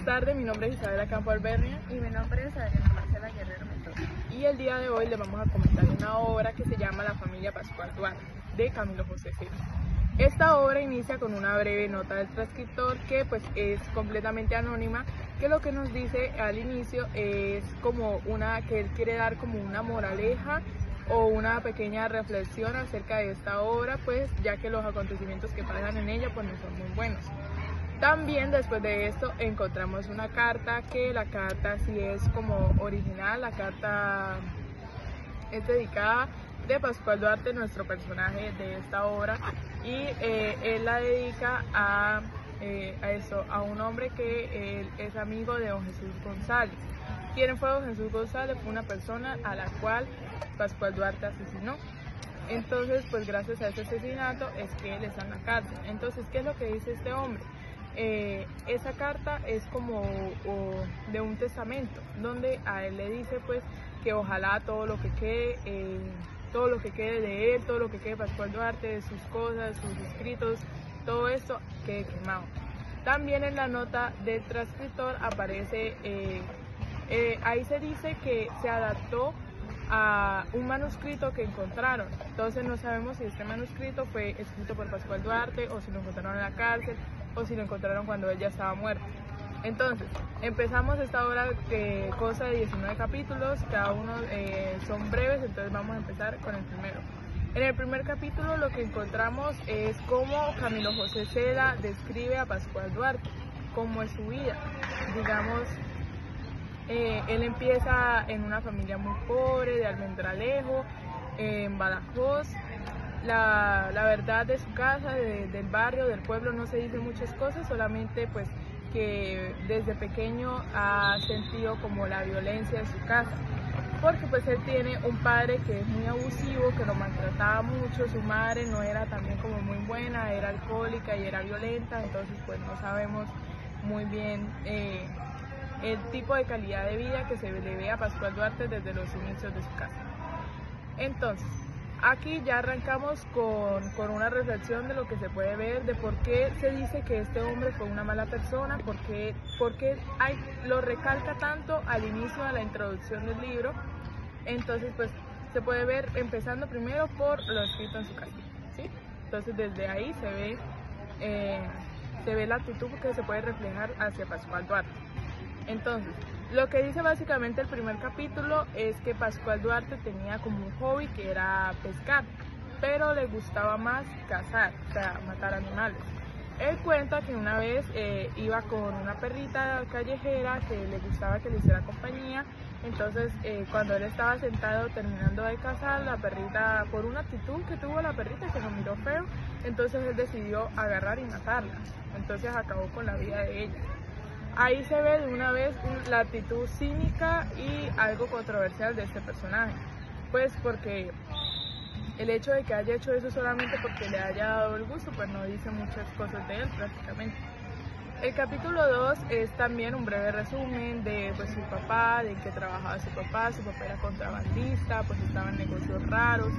Buenas tardes, mi nombre es Isabela Campo Albernia. Y mi nombre es Adriana Marcela Guerrero Mendoza. Y el día de hoy les vamos a comentar una obra que se llama La familia Pascual Duarte, de Camilo José Cela. Esta obra inicia con una breve nota del transcriptor que pues es completamente anónima, que lo que nos dice al inicio es como que él quiere dar como una moraleja o una pequeña reflexión acerca de esta obra, pues ya que los acontecimientos que pasan en ella pues no son muy buenos. También después de esto encontramos una carta, que la carta sí es como original, la carta es dedicada de Pascual Duarte, nuestro personaje de esta obra, y él la dedica a un hombre que es amigo de don Jesús González. ¿Quién fue don Jesús González? Fue una persona a la cual Pascual Duarte asesinó. Entonces, pues gracias a ese asesinato es que él está en la cárcel. Entonces, ¿qué es lo que dice este hombre? Esa carta es como de un testamento, donde a él le dice pues que ojalá todo lo que quede de él, todo lo que quede de Pascual Duarte, de sus cosas, sus escritos, todo esto quede quemado. También en la nota del transcriptor aparece, ahí se dice que se adaptó a un manuscrito que encontraron. Entonces no sabemos si este manuscrito fue escrito por Pascual Duarte o si lo encontraron en la cárcel o si lo encontraron cuando él ya estaba muerto. Entonces, empezamos esta obra que consta de 19 capítulos, cada uno son breves, entonces vamos a empezar con el primero. En el primer capítulo lo que encontramos es cómo Camilo José Cela describe a Pascual Duarte, cómo es su vida. Digamos, él empieza en una familia muy pobre, de Almendralejo, en Badajoz. La verdad de su casa, del barrio, del pueblo, no se dice muchas cosas, solamente pues que desde pequeño ha sentido como la violencia de su casa, porque pues él tiene un padre que es muy abusivo, que lo maltrataba mucho, su madre no era también como muy buena, era alcohólica y era violenta, entonces pues no sabemos muy bien el tipo de calidad de vida que se le ve a Pascual Duarte desde los inicios de su casa. Entonces, aquí ya arrancamos con una reflexión de lo que se puede ver, de por qué se dice que este hombre fue una mala persona, por qué lo recalca tanto al inicio de la introducción del libro. Entonces pues se puede ver empezando primero por lo escrito en su casilla, ¿sí? Entonces desde ahí se ve la actitud que se puede reflejar hacia Pascual Duarte. Entonces, lo que dice básicamente el primer capítulo es que Pascual Duarte tenía como un hobby que era pescar, pero le gustaba más cazar, o sea, matar animales. Él cuenta que una vez iba con una perrita callejera que le gustaba que le hiciera compañía, entonces cuando él estaba sentado terminando de cazar, la perrita, por una actitud que tuvo la perrita que lo miró feo, entonces él decidió agarrar y matarla, entonces acabó con la vida de ella. Ahí se ve de una vez la actitud cínica y algo controversial de este personaje, pues porque el hecho de que haya hecho eso solamente porque le haya dado el gusto, pues no dice muchas cosas de él prácticamente. El capítulo 2 es también un breve resumen de pues, su papá, de qué trabajaba su papá era contrabandista, pues estaba en negocios raros,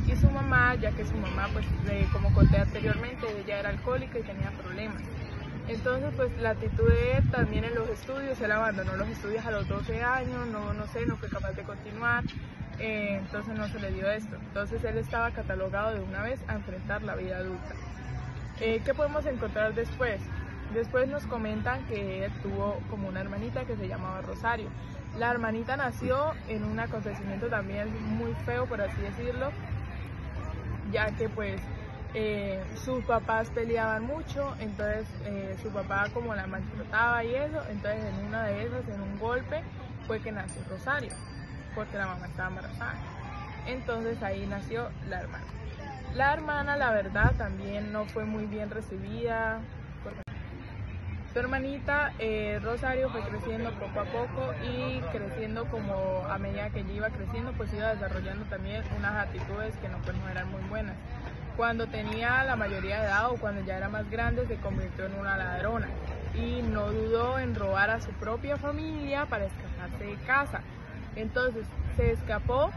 y su mamá, ya que su mamá, pues como conté anteriormente, ella era alcohólica y tenía problemas. Entonces pues la actitud de él también en los estudios, él abandonó los estudios a los 12 años, no fue capaz de continuar, entonces no se le dio esto. Entonces él estaba catalogado de una vez a enfrentar la vida adulta. ¿Qué podemos encontrar después? Después nos comentan que él tuvo como una hermanita que se llamaba Rosario. La hermanita nació en un acontecimiento también muy feo, por así decirlo, ya que pues sus papás peleaban mucho, entonces su papá como la maltrataba y eso, entonces en una de esas, en un golpe, fue que nació Rosario, porque la mamá estaba embarazada. Entonces ahí nació la hermana. La hermana, la verdad, también no fue muy bien recibida. Su hermanita Rosario fue creciendo poco a poco y creciendo como a medida que ella iba creciendo, pues iba desarrollando también unas actitudes que no eran muy buenas. Cuando tenía la mayoría de edad o cuando ya era más grande se convirtió en una ladrona y no dudó en robar a su propia familia para escaparse de casa. Entonces se escapó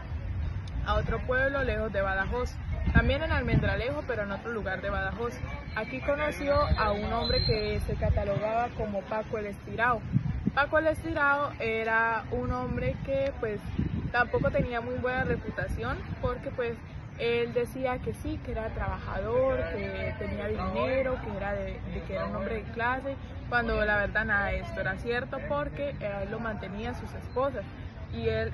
a otro pueblo lejos de Badajoz también en Almendralejo, pero en otro lugar de Badajoz. Aquí conoció a un hombre que se catalogaba como Paco el Estirado. Paco el Estirado era un hombre que pues tampoco tenía muy buena reputación, porque pues él decía que sí, que era trabajador, que tenía dinero, que era un hombre de clase, cuando la verdad nada de esto era cierto, porque él lo mantenía sus esposas y él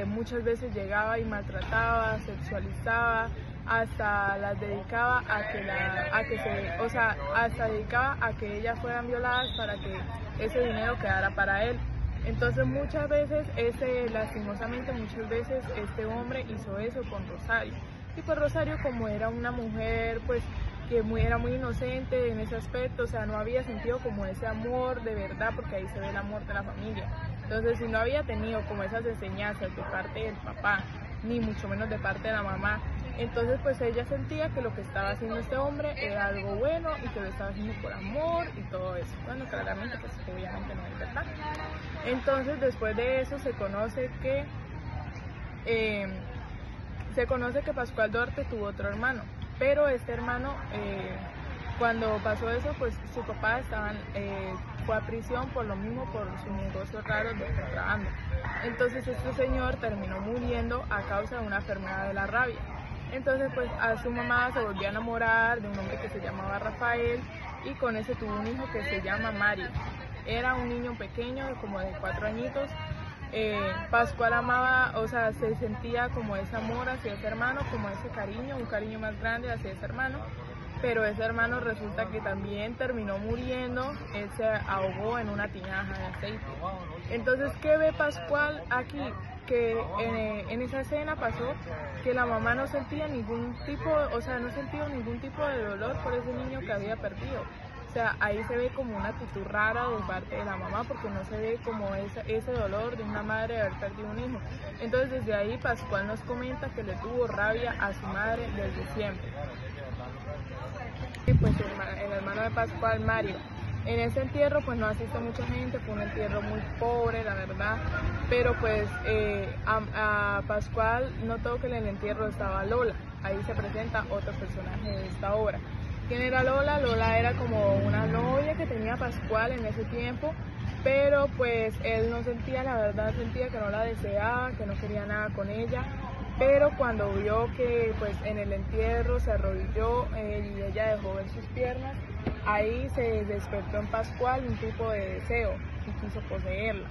muchas veces llegaba y maltrataba, sexualizaba, hasta las dedicaba hasta dedicaba a que ellas fueran violadas para que ese dinero quedara para él. Entonces muchas veces, lastimosamente muchas veces este hombre hizo eso con Rosario. Y pues Rosario, como era una mujer pues que era muy inocente en ese aspecto, o sea, no había sentido como ese amor de verdad, porque ahí se ve el amor de la familia. Entonces, si no había tenido como esas enseñanzas de parte del papá, ni mucho menos de parte de la mamá, entonces pues ella sentía que lo que estaba haciendo este hombre era algo bueno y que lo estaba haciendo por amor y todo eso. Bueno, claramente pues obviamente no es verdad. Entonces después de eso se conoce que Pascual Duarte tuvo otro hermano, pero este hermano cuando pasó eso pues su papá fue a prisión por lo mismo, por sus negocios raros de contrabando. Entonces este señor terminó muriendo a causa de una enfermedad de la rabia. Entonces pues a su mamá se volvió a enamorar de un hombre que se llamaba Rafael, y con ese tuvo un hijo que se llama Mario. Era un niño pequeño, como de 4 añitos. Pascual amaba, o sea, se sentía como ese amor hacia ese hermano, como ese cariño, un cariño más grande hacia ese hermano, pero ese hermano resulta que también terminó muriendo. Él se ahogó en una tinaja de aceite. Entonces, ¿qué ve Pascual aquí? Que en esa escena pasó que la mamá no sentía ningún tipo de dolor por ese niño que había perdido. O sea, ahí se ve como una actitud rara de parte de la mamá, porque no se ve como ese dolor de una madre de haber perdido un hijo. Entonces desde ahí Pascual nos comenta que le tuvo rabia a su madre desde siempre. Y pues el hermano de Pascual, Mario. En ese entierro pues no asiste mucha gente, fue un entierro muy pobre, la verdad, pero pues a Pascual notó que en el entierro estaba Lola. Ahí se presenta otro personaje de esta obra. ¿Quién era Lola? Lola era como una novia que tenía Pascual en ese tiempo, pero pues él no sentía, la verdad sentía que no la deseaba, que no quería nada con ella. Pero cuando vio que pues en el entierro se arrodilló y ella dejó ver sus piernas, ahí se despertó en Pascual un tipo de deseo y quiso poseerla.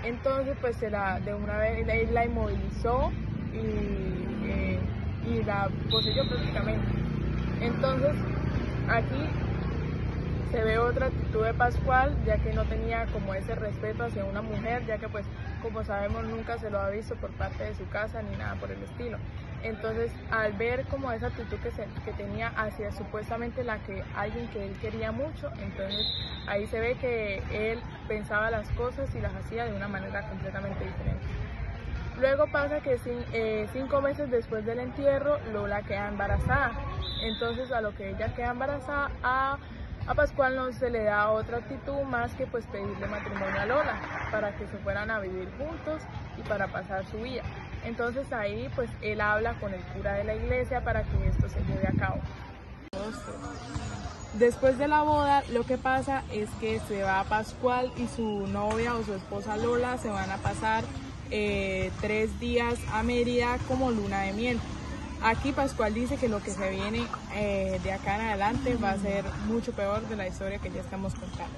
Entonces pues de una vez él la inmovilizó y la poseyó prácticamente. Entonces aquí se ve otra actitud de Pascual, ya que no tenía como ese respeto hacia una mujer, ya que pues como sabemos nunca se lo ha visto por parte de su casa ni nada por el estilo. Entonces al ver como esa actitud que tenía hacia supuestamente alguien que él quería mucho, entonces ahí se ve que él pensaba las cosas y las hacía de una manera completamente diferente. Luego pasa que 5 meses después del entierro, Lola queda embarazada. Entonces a lo que ella queda embarazada, a Pascual no se le da otra actitud más que pues pedirle matrimonio a Lola para que se fueran a vivir juntos y para pasar su vida. Entonces ahí pues él habla con el cura de la iglesia para que esto se lleve a cabo. Después de la boda, lo que pasa es que se va Pascual y su novia o su esposa Lola se van a pasar 3 días a Mérida como luna de miel. Aquí Pascual dice que lo que se viene de acá en adelante va a ser mucho peor de la historia que ya estamos contando.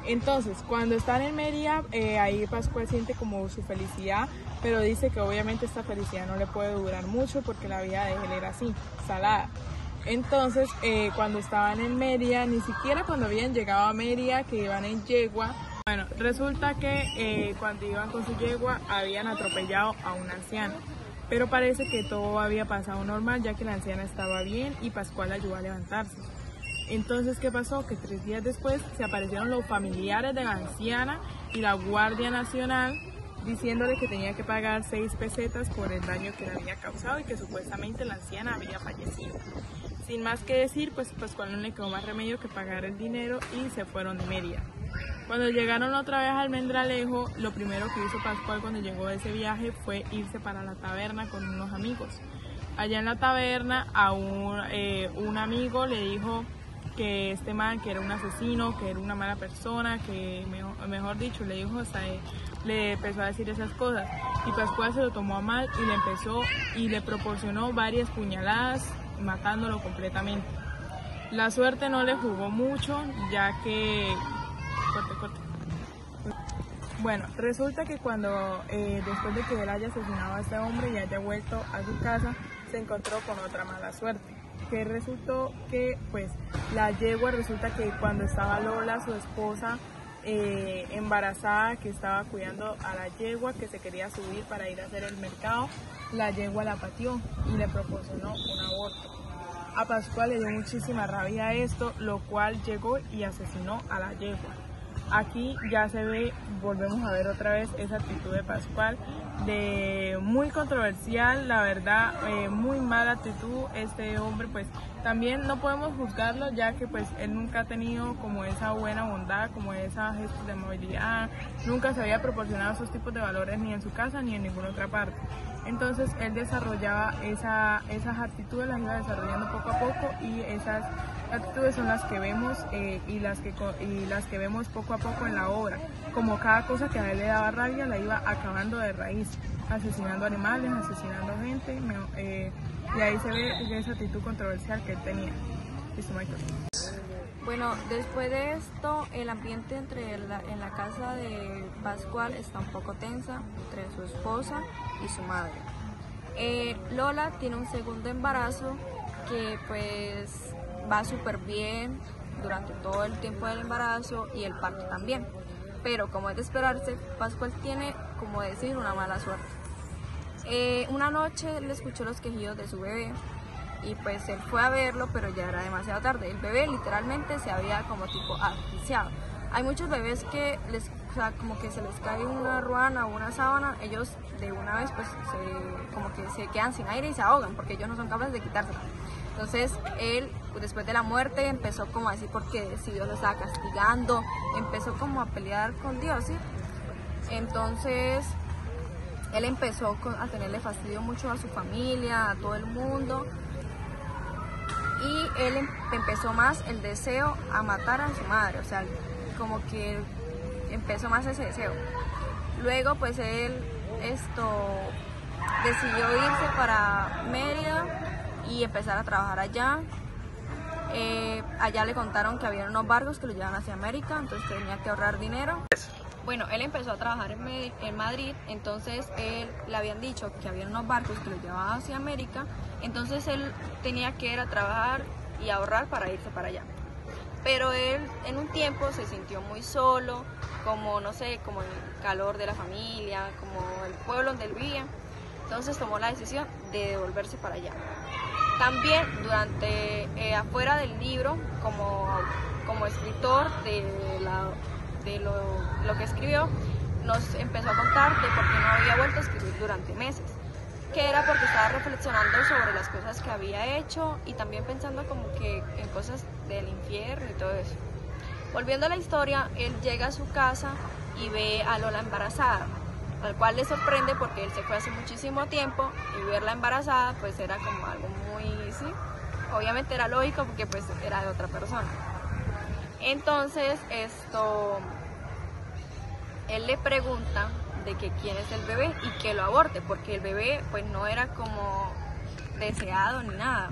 Entonces, cuando están en Mérida, ahí Pascual siente como su felicidad, pero dice que obviamente esta felicidad no le puede durar mucho porque la vida de él era así, salada. Entonces, cuando estaban en Mérida, ni siquiera cuando habían llegado a Mérida, que iban en yegua, bueno, resulta que cuando iban con su yegua habían atropellado a una anciana. Pero parece que todo había pasado normal, ya que la anciana estaba bien y Pascual la ayudó a levantarse. Entonces, ¿qué pasó? Que 3 días después se aparecieron los familiares de la anciana y la Guardia Nacional diciéndole que tenía que pagar 6 pesetas por el daño que le había causado y que supuestamente la anciana había fallecido. Sin más que decir, pues Pascual no le quedó más remedio que pagar el dinero y se fueron de Mérida. Cuando llegaron otra vez a Almendralejo, lo primero que hizo Pascual cuando llegó de ese viaje fue irse para la taberna con unos amigos. allá en la taberna a un amigo le dijo que este man, que era un asesino, que era una mala persona, que mejor dicho, le dijo, le empezó a decir esas cosas, y Pascual se lo tomó a mal y le proporcionó varias puñaladas, matándolo completamente. La suerte no le jugó mucho, ya que... Bueno, resulta que cuando después de que él haya asesinado a este hombre y haya vuelto a su casa, se encontró con otra mala suerte, que resultó que pues la yegua, resulta que cuando estaba Lola, su esposa, embarazada, que estaba cuidando a la yegua, que se quería subir para ir a hacer el mercado, la yegua la pateó y le proporcionó un aborto. A Pascual le dio muchísima rabia esto, lo cual llegó y asesinó a la yegua. Aquí ya se ve, volvemos a ver otra vez esa actitud de Pascual, de muy controversial, la verdad, muy mala actitud. Este hombre pues también no podemos juzgarlo, ya que pues él nunca ha tenido como esa buena bondad, como esa gesto de amabilidad, nunca se había proporcionado esos tipos de valores ni en su casa ni en ninguna otra parte. Entonces él desarrollaba esas actitudes, las iba desarrollando poco a poco, y esas actitudes son las que vemos y las que vemos poco a poco en la obra. Como cada cosa que a él le daba rabia la iba acabando de raíz, asesinando animales, asesinando gente, y ahí se ve esa actitud controversial que él tenía. ¿Listo, Michael? Bueno, después de esto, el ambiente en la casa de Pascual está un poco tensa entre su esposa y su madre. Lola tiene un segundo embarazo que pues va súper bien durante todo el tiempo del embarazo y el parto también. Pero como es de esperarse, Pascual tiene, como decir, una mala suerte. Una noche él escuchó los quejidos de su bebé y pues él fue a verlo, pero ya era demasiado tarde. El bebé literalmente se había como tipo asfixiado. Hay muchos bebés que como que se les cae una ruana o una sábana, ellos de una vez pues como que se quedan sin aire y se ahogan porque ellos no son capaces de quitársela. Entonces él, después de la muerte, empezó como a decir porque si Dios lo estaba castigando, empezó como a pelear con Dios, ¿sí? Entonces él empezó a tenerle fastidio mucho a su familia, a todo el mundo, y él empezó más el deseo a matar a su madre, o sea, como que empezó más ese deseo. Luego pues él decidió irse para Mérida y empezar a trabajar allá. Allá le contaron que había unos barcos que lo llevaban hacia América, entonces tenía que ahorrar dinero. Bueno, él empezó a trabajar en Madrid, entonces él le habían dicho que había unos barcos que lo llevaban hacia América, entonces él tenía que ir a trabajar y ahorrar para irse para allá. Pero él en un tiempo se sintió muy solo, como no sé, como el calor de la familia, como el pueblo donde él vivía, entonces tomó la decisión de devolverse para allá. También afuera del libro, como escritor de lo que escribió, nos empezó a contar de por qué no había vuelto a escribir durante meses, que era porque estaba reflexionando sobre las cosas que había hecho y también pensando como que en cosas del infierno y todo eso. Volviendo a la historia, él llega a su casa y ve a Lola embarazada, al cual le sorprende porque él se fue hace muchísimo tiempo y verla embarazada pues era como algo muy, sí, obviamente era lógico porque pues era de otra persona. Entonces él le pregunta de que quién es el bebé y que lo aborte, porque el bebé pues no era como deseado ni nada.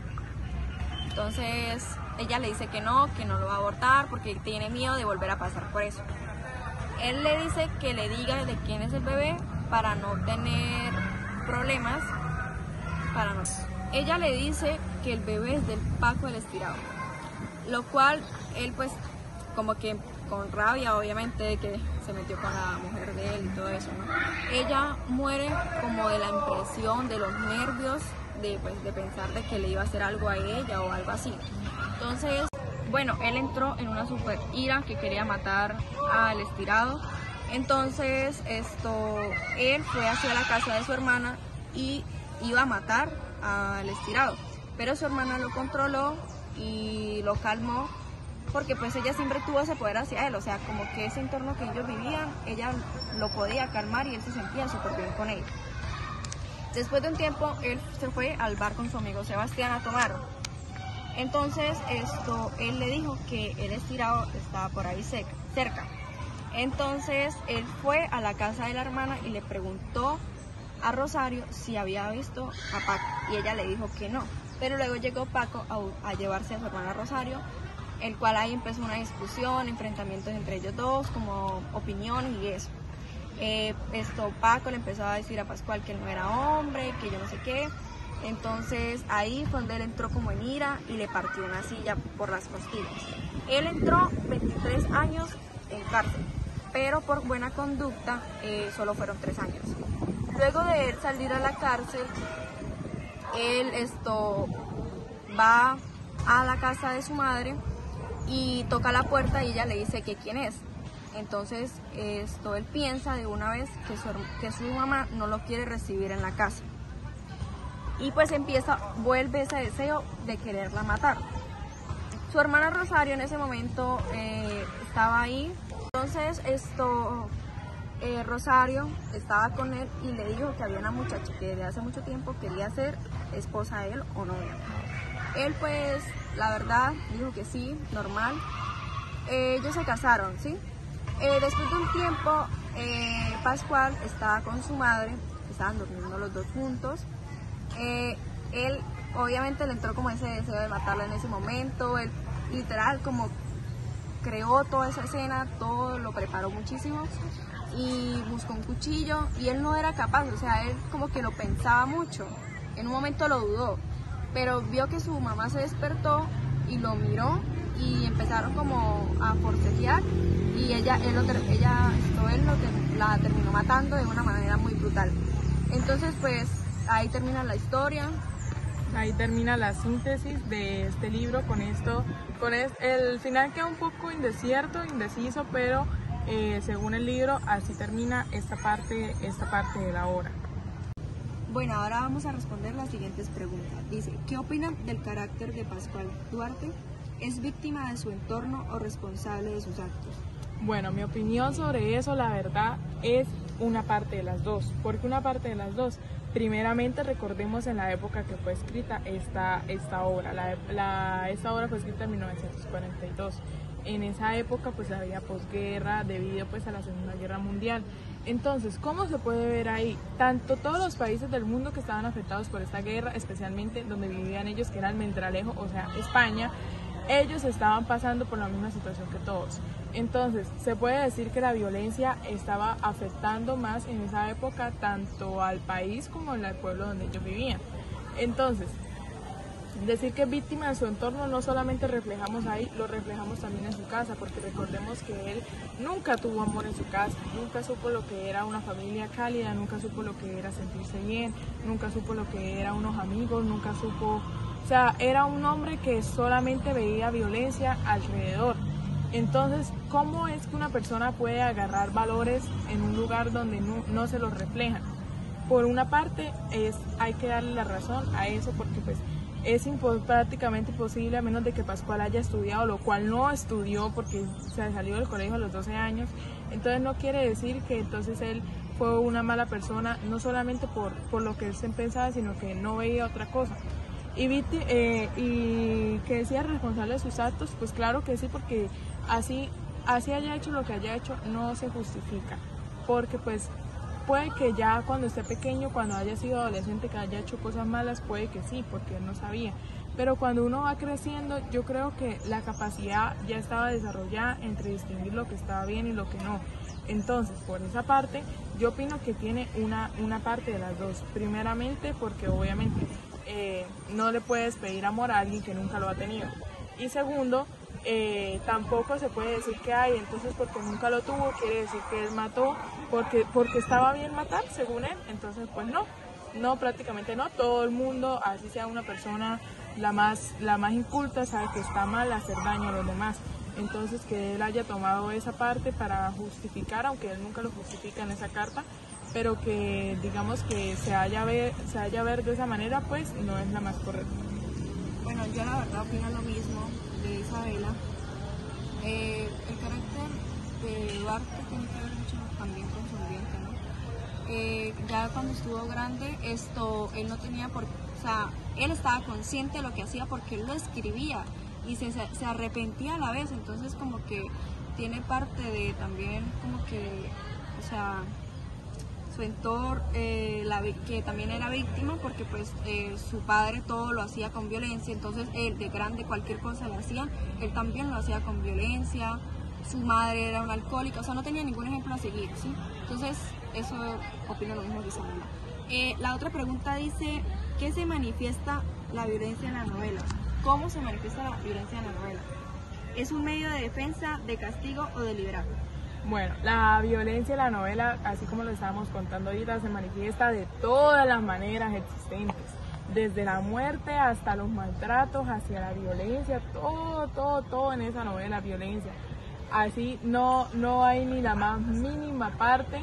Entonces ella le dice que no lo va a abortar porque tiene miedo de volver a pasar por eso. Él le dice que le diga de quién es el bebé para no tener problemas. Ella le dice que el bebé es del Paco el Estirado, lo cual él pues como que con rabia obviamente de que se metió con la mujer de él y todo eso, ¿no? Ella muere como de la impresión, de los nervios, de pensar de que le iba a hacer algo a ella o algo así. Entonces, bueno, él entró en una super ira que quería matar al Estirado. Entonces, él fue hacia la casa de su hermana y iba a matar al Estirado. Pero su hermana lo controló y lo calmó, porque pues ella siempre tuvo ese poder hacia él, o sea, como que ese entorno que ellos vivían, ella lo podía calmar y él se sentía súper bien con ella. Después de un tiempo, él se fue al bar con su amigo Sebastián a tomar. Entonces, él le dijo que el estirado estaba por ahí cerca. Entonces, él fue a la casa de la hermana y le preguntó a Rosario si había visto a Paco, y ella le dijo que no. Pero luego llegó Paco a llevarse a su hermana Rosario, el cual ahí empezó una discusión, enfrentamientos entre ellos dos, como opiniones y eso. Paco le empezó a decir a Pascual que él no era hombre, que yo no sé qué. Entonces ahí fue donde él entró como en ira y le partió una silla por las costillas. Él entró 23 años en cárcel, pero por buena conducta solo fueron 3 años. Luego de él salir a la cárcel, él va a la casa de su madre y toca la puerta y ella le dice que quién es. Entonces él piensa de una vez que su mamá no lo quiere recibir en la casa. Y pues vuelve ese deseo de quererla matar. Su hermana Rosario en ese momento estaba ahí. Entonces Rosario estaba con él y le dijo que había una muchacha que desde hace mucho tiempo quería ser esposa de él o novia. Él pues la verdad dijo que sí, normal. Ellos se casaron, ¿sí? Después de un tiempo Pascual estaba con su madre, estaban durmiendo los dos juntos. Él obviamente le entró como ese deseo de matarla en ese momento. Él literal como creó toda esa escena, todo lo preparó muchísimo y buscó un cuchillo y él no era capaz, o sea, él como que lo pensaba mucho. En un momento lo dudó, pero vio que su mamá se despertó y lo miró y empezaron como a forcejear y la terminó matando de una manera muy brutal. Entonces pues ahí termina la historia. Ahí termina la síntesis de este libro. El final queda un poco indeciso, pero según el libro así termina esta parte de la obra. Bueno, ahora vamos a responder las siguientes preguntas. Dice, ¿qué opinan del carácter de Pascual Duarte? ¿Es víctima de su entorno o responsable de sus actos? Bueno, mi opinión sobre eso, la verdad, es una parte de las dos. ¿Por qué una parte de las dos? Primeramente, recordemos en la época que fue escrita esta obra. Esta obra fue escrita en 1942. En esa época pues había posguerra debido pues a la Segunda Guerra Mundial. Entonces, ¿cómo se puede ver ahí? Todos los países del mundo que estaban afectados por esta guerra, especialmente donde vivían ellos, que era Almendralejo, o sea, España, ellos estaban pasando por la misma situación que todos. Entonces, se puede decir que la violencia estaba afectando más en esa época tanto al país como al pueblo donde ellos vivían. Entonces, decir que es víctima de su entorno no solamente reflejamos ahí, lo reflejamos también en su casa, porque recordemos que él nunca tuvo amor en su casa, nunca supo lo que era una familia cálida, nunca supo lo que era sentirse bien, nunca supo lo que era unos amigos, nunca supo... O sea, era un hombre que solamente veía violencia alrededor. Entonces, ¿cómo es que una persona puede agarrar valores en un lugar donde no se los reflejan? Por una parte, hay que darle la razón a eso porque pues es prácticamente imposible, a menos de que Pascual haya estudiado, lo cual no estudió porque se salió del colegio a los 12 años. Entonces no quiere decir que entonces él fue una mala persona, no solamente por lo que él se pensaba, sino que no veía otra cosa. Y que decía responsable de sus actos, pues claro que sí, porque así haya hecho lo que haya hecho, no se justifica, porque pues puede que ya cuando esté pequeño, cuando haya sido adolescente, que haya hecho cosas malas, puede que sí, porque él no sabía, pero cuando uno va creciendo, yo creo que la capacidad ya estaba desarrollada entre distinguir lo que estaba bien y lo que no. Entonces, por esa parte, yo opino que tiene una parte de las dos, primeramente porque obviamente no le puedes pedir amor a alguien que nunca lo ha tenido, y segundo, tampoco se puede decir que hay, entonces porque nunca lo tuvo quiere decir que él mató porque estaba bien matar según él. Entonces pues no, prácticamente no. Todo el mundo, así sea una persona la más inculta, sabe que está mal hacer daño a los demás. Entonces que él haya tomado esa parte para justificar, aunque él nunca lo justifica en esa carta, pero que digamos que se haya ver de esa manera, pues no es la más correcta. Bueno, yo la verdad opino lo mismo de Isabela. El carácter de Duarte tiene que ver mucho también con su ambiente, ¿no? ya cuando estuvo grande, él no tenía por, o sea, él estaba consciente de lo que hacía porque él lo escribía y se arrepentía a la vez, entonces como que tiene parte de también como que, o sea, su entorno, que también era víctima porque pues su padre todo lo hacía con violencia, entonces él de grande cualquier cosa le hacían, él también lo hacía con violencia, su madre era una alcohólica, o sea, no tenía ningún ejemplo a seguir, ¿sí? Entonces eso opino lo mismo que Isabela. La otra pregunta dice, ¿qué se manifiesta la violencia en la novela? ¿Cómo se manifiesta la violencia en la novela? ¿Es un medio de defensa, de castigo o de liberar? Bueno, la violencia en la novela, así como lo estábamos contando ahorita, se manifiesta de todas las maneras existentes, desde la muerte hasta los maltratos, hacia la violencia, todo en esa novela, violencia. Así no hay ni la más mínima parte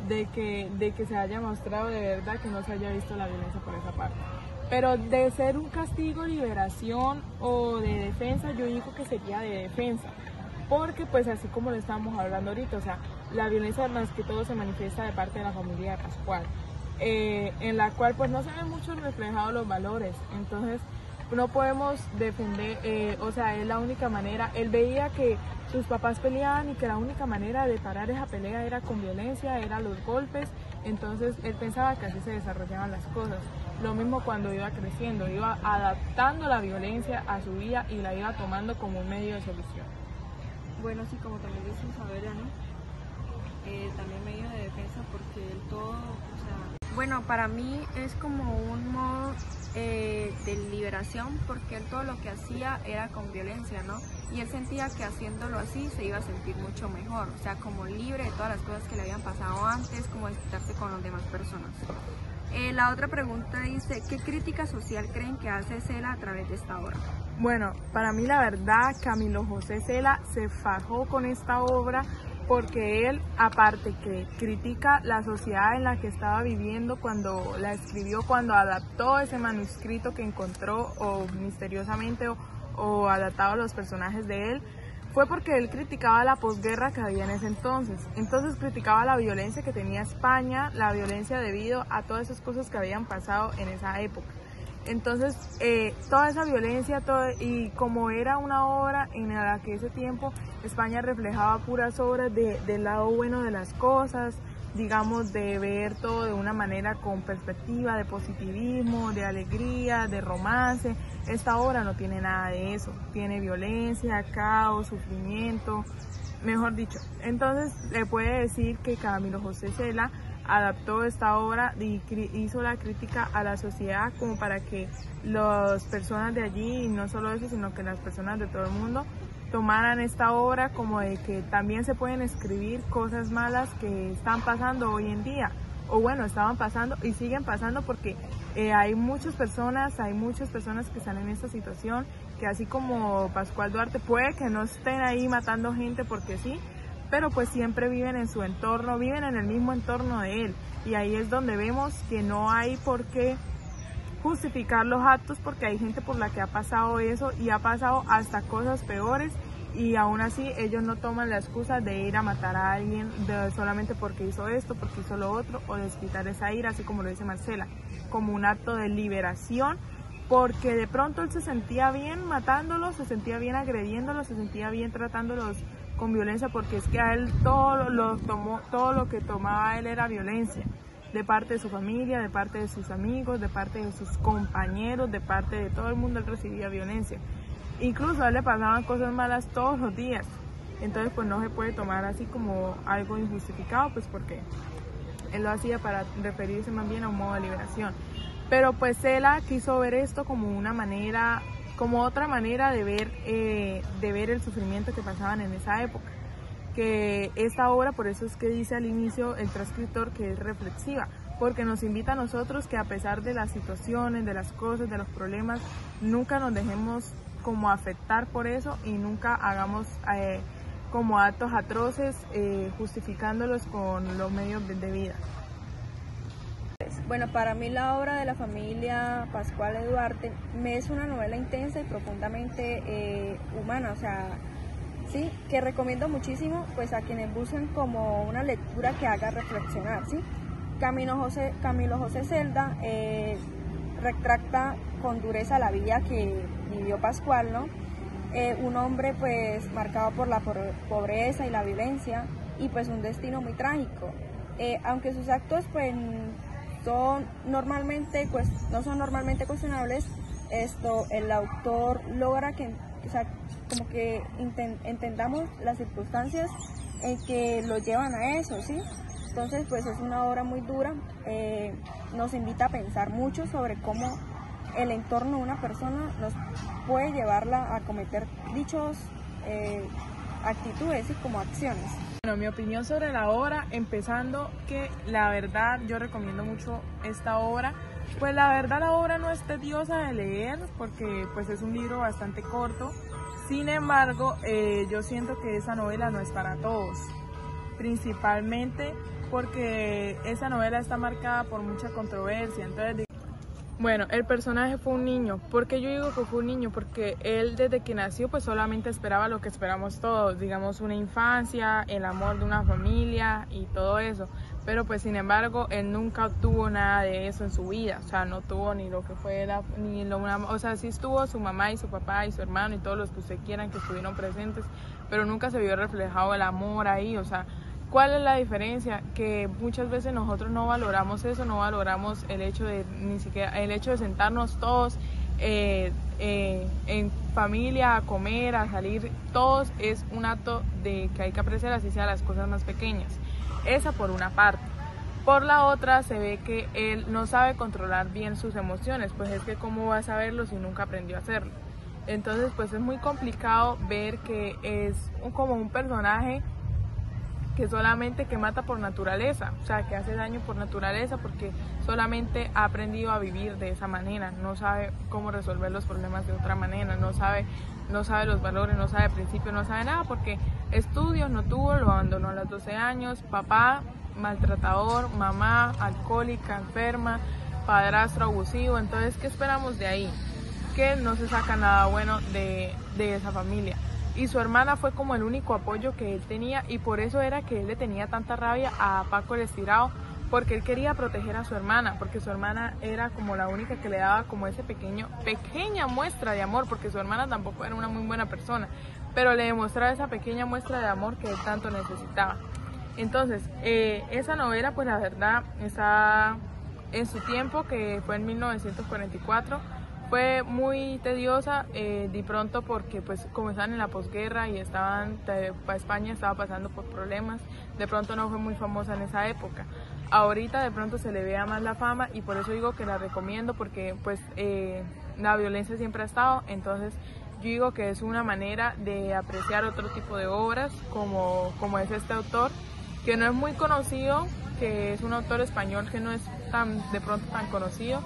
de que se haya mostrado de verdad que no se haya visto la violencia por esa parte. Pero de ser un castigo, liberación o de defensa, yo digo que sería de defensa. Porque pues así como lo estábamos hablando ahorita, o sea, la violencia más que todo se manifiesta de parte de la familia Pascual, en la cual pues no se ven mucho reflejados los valores, entonces no podemos defender, o sea, es la única manera, él veía que sus papás peleaban y que la única manera de parar esa pelea era con violencia, eran los golpes, entonces él pensaba que así se desarrollaban las cosas. Lo mismo cuando iba creciendo, iba adaptando la violencia a su vida y la iba tomando como un medio de solución. Bueno, sí, como también dice Isabela, ¿no? También medio de defensa porque él todo, o sea... Bueno, para mí es como un modo de liberación porque él todo lo que hacía era con violencia, ¿no? Y él sentía que haciéndolo así se iba a sentir mucho mejor, o sea, como libre de todas las cosas que le habían pasado antes, como desquitarse con las demás personas. La otra pregunta dice, ¿qué crítica social creen que hace Cela a través de esta obra? Bueno, para mí la verdad, Camilo José Cela se fajó con esta obra porque él, aparte que critica la sociedad en la que estaba viviendo cuando la escribió, cuando adaptó ese manuscrito que encontró o misteriosamente o adaptado a los personajes de él, fue porque él criticaba la posguerra que había en ese entonces. Entonces criticaba la violencia que tenía España, la violencia debido a todas esas cosas que habían pasado en esa época. Entonces, toda esa violencia, y como era una obra en la que ese tiempo España reflejaba puras obras del lado bueno de las cosas, digamos, de ver todo de una manera con perspectiva, de positivismo, de alegría, de romance. Esta obra no tiene nada de eso, tiene violencia, caos, sufrimiento, mejor dicho. Entonces, le puede decir que Camilo José Cela adaptó esta obra y hizo la crítica a la sociedad como para que las personas de allí, y no solo eso, sino que las personas de todo el mundo tomaran esta obra como de que también se pueden escribir cosas malas que están pasando hoy en día, o bueno, estaban pasando y siguen pasando porque hay muchas personas que están en esta situación, que así como Pascual Duarte puede que no estén ahí matando gente porque sí, pero pues siempre viven en su entorno, viven en el mismo entorno de él, y ahí es donde vemos que no hay por qué justificar los actos porque hay gente por la que ha pasado eso y ha pasado hasta cosas peores y aún así ellos no toman la excusa de ir a matar a alguien solamente porque hizo esto, porque hizo lo otro, o desquitar esa ira, así como lo dice Marcela, como un acto de liberación, porque de pronto él se sentía bien matándolos, se sentía bien agrediéndolos, se sentía bien tratándolos con violencia, porque es que a él todo lo que tomaba él era violencia, de parte de su familia, de parte de sus amigos, de parte de sus compañeros, de parte de todo el mundo él recibía violencia. Incluso a él le pasaban cosas malas todos los días, entonces pues no se puede tomar así como algo injustificado, pues porque él lo hacía para referirse más bien a un modo de liberación. Pero pues Cela quiso ver esto como una manera, como otra manera de ver el sufrimiento que pasaban en esa época. Que esta obra, por eso es que dice al inicio el transcriptor que es reflexiva, porque nos invita a nosotros que a pesar de las situaciones, de las cosas, de los problemas, nunca nos dejemos como afectar por eso y nunca hagamos como actos atroces justificándolos con los medios de vida. Bueno, para mí la obra de la familia Pascual de Duarte me es una novela intensa y profundamente humana, o sea, sí, que recomiendo muchísimo pues a quienes buscan como una lectura que haga reflexionar, ¿sí? Camilo José Celda retrata con dureza la vida que vivió Pascual, ¿no? Un hombre pues marcado por la pobreza y la violencia y pues un destino muy trágico. Aunque sus actos pues no son normalmente cuestionables, el autor logra que, o sea, como que entendamos las circunstancias en que lo llevan a eso, ¿sí? Entonces pues es una obra muy dura, nos invita a pensar mucho sobre cómo el entorno de una persona nos puede llevarla a cometer dichos actitudes y como acciones. Bueno, mi opinión sobre la obra, empezando que la verdad yo recomiendo mucho esta obra. Pues la verdad la obra no es tediosa de leer porque pues es un libro bastante corto. Sin embargo, yo siento que esa novela no es para todos, principalmente porque esa novela está marcada por mucha controversia. Entonces, bueno, el personaje fue un niño. ¿Por qué yo digo que fue un niño? Porque él desde que nació pues solamente esperaba lo que esperamos todos, digamos una infancia, el amor de una familia y todo eso. Pero pues sin embargo él nunca obtuvo nada de eso en su vida, o sea, no tuvo ni lo que fue o sea, sí estuvo su mamá y su papá y su hermano y todos los que usted quieran que estuvieron presentes, pero nunca se vio reflejado el amor ahí, o sea, ¿cuál es la diferencia? Que muchas veces nosotros no valoramos eso, no valoramos el hecho de sentarnos todos en familia a comer, a salir, todos es un acto de que hay que apreciar, así sea las cosas más pequeñas. Esa por una parte. Por la otra se ve que él no sabe controlar bien sus emociones, pues es que cómo va a saberlo si nunca aprendió a hacerlo. Entonces pues es muy complicado ver que es como un personaje que solamente que mata por naturaleza, o sea, que hace daño por naturaleza porque solamente ha aprendido a vivir de esa manera, no sabe cómo resolver los problemas de otra manera, no sabe los valores, no sabe principios, no sabe nada porque estudios no tuvo, lo abandonó a los 12 años, papá maltratador, mamá alcohólica, enferma, padrastro abusivo. Entonces, ¿qué esperamos de ahí? Que no se saca nada bueno de esa familia. Y su hermana fue como el único apoyo que él tenía y por eso era que él le tenía tanta rabia a Paco el Estirado, porque él quería proteger a su hermana, porque su hermana era como la única que le daba como ese pequeña muestra de amor, porque su hermana tampoco era una muy buena persona, pero le demostraba esa pequeña muestra de amor que él tanto necesitaba. Entonces, esa novela, pues la verdad, está en su tiempo, que fue en 1944, fue muy tediosa de pronto porque pues como estaban en la posguerra y España estaba pasando por problemas, de pronto no fue muy famosa en esa época. Ahorita de pronto se le vea más la fama y por eso digo que la recomiendo porque pues la violencia siempre ha estado, entonces yo digo que es una manera de apreciar otro tipo de obras como es este autor, que no es muy conocido, que es un autor español que no es de pronto tan conocido,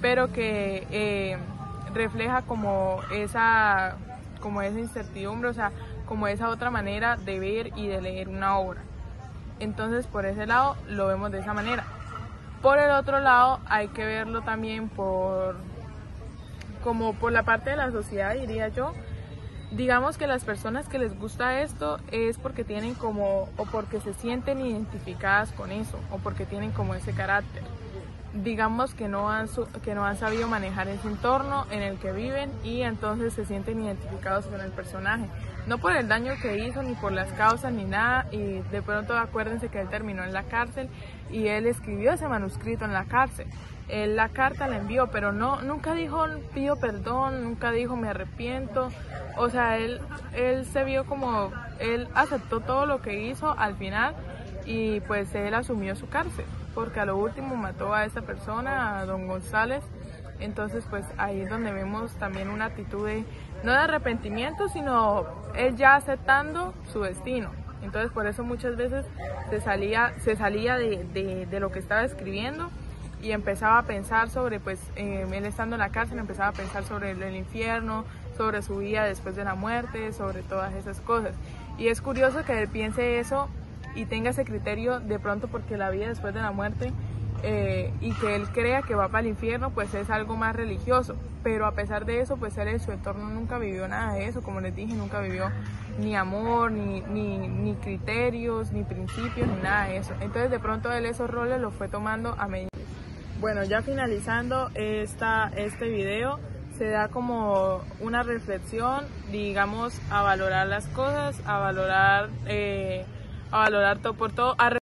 pero que refleja como esa incertidumbre, o sea, como esa otra manera de ver y de leer una obra. Entonces, por ese lado lo vemos de esa manera. Por el otro lado, hay que verlo también por la parte de la sociedad, diría yo. Digamos que las personas que les gusta esto es porque tienen o porque se sienten identificadas con eso, o porque tienen como ese carácter. Digamos que no han sabido manejar ese entorno en el que viven y entonces se sienten identificados con el personaje. No por el daño que hizo, ni por las causas, ni nada, y de pronto acuérdense que él terminó en la cárcel y él escribió ese manuscrito en la cárcel. Él la carta la envió, pero nunca dijo pido perdón, nunca dijo me arrepiento. O sea, él se vio como, él aceptó todo lo que hizo al final y pues él asumió su cárcel, porque a lo último mató a esa persona, a don González. Entonces pues ahí es donde vemos también una actitud no de arrepentimiento, sino él ya aceptando su destino. Entonces por eso muchas veces se salía de lo que estaba escribiendo y empezaba a pensar sobre, pues él estando en la cárcel empezaba a pensar sobre el infierno, sobre su vida después de la muerte, sobre todas esas cosas. Y es curioso que él piense eso y tenga ese criterio de pronto porque la vida después de la muerte y que él crea que va para el infierno, pues es algo más religioso. Pero a pesar de eso, pues él en su entorno nunca vivió nada de eso, como les dije, nunca vivió ni amor, ni criterios, ni principios, ni nada de eso. Entonces de pronto él esos roles los fue tomando a medida. Bueno, ya finalizando este video, se da como una reflexión, digamos, a valorar las cosas, a valorar todo por todo,